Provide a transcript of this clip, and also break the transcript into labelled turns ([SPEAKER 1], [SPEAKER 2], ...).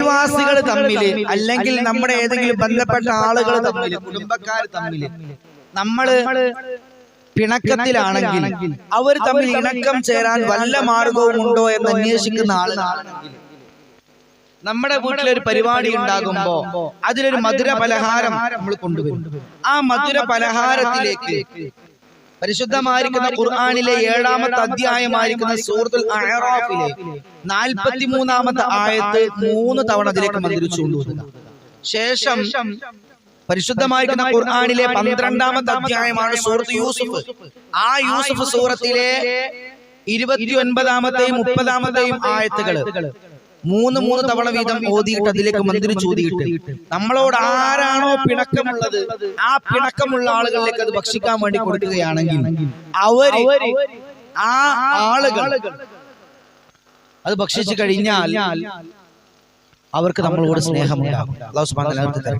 [SPEAKER 1] അയൽവാസികൾ തമ്മിൽ അല്ലെങ്കിൽ നമ്മുടെ ഏതെങ്കിലും ബന്ധപ്പെട്ട ആളുകൾ തമ്മിൽ, കുടുംബക്കാർ തമ്മിൽ നമ്മള് പിണക്കത്തിലാണെങ്കിൽ അവർ തമ്മിൽ ഇണക്കം ചേരാൻ വല്ല മാർഗവും ഉണ്ടോ എന്ന് അന്വേഷിക്കുന്ന ആളുകളാണെങ്കിൽ, നമ്മുടെ വീട്ടിലൊരു പരിപാടി ഉണ്ടാകുമ്പോ അതിലൊരു മധുര പലഹാരം നമ്മൾ കൊണ്ടുവരും. ആ മധുര പലഹാരത്തിലേക്ക് പരിശുദ്ധമായിരിക്കുന്ന ഖുർആനിലെ 7-ാമത്തെ അധ്യായമായിരിക്കുന്ന സൂറത്തുൽ അഅറാഫിലെ 43-ാമത്തെ ആയത്ത് 3 തവണ അതിലേക്ക് മന്ത്രിച്ചു കൊണ്ടുവരിക. ശേഷം പരിശുദ്ധമായിരിക്കുന്ന ഖുർആനിലെ 12-ാമത്തെ അധ്യായമാണ് സൂറത്ത് യൂസുഫ്. ആ യൂസുഫ് സൂറത്തിലെ 29-ാമത്തെയും 30-ാമത്തെയും ആയത്തുകൾ 3 തവണ വീതം ഓതിയിട്ട് അതിലേക്ക് മന്ത്രിച്ചു ഓതിയിട്ട് നമ്മളോട് ആരാണോ പിണക്കമുള്ളത് ആ പിണക്കമുള്ള ആളുകളിലേക്ക് അത് ഭക്ഷിക്കാൻ വേണ്ടി കൊടുക്കുകയാണെങ്കിൽ ആ ആളുകൾ അത് ഭക്ഷിച്ചു കഴിഞ്ഞാൽ അവർക്ക് നമ്മളോട് സ്നേഹമുണ്ടാകും. അല്ലാഹു സുബ്ഹാനഹു വ തആല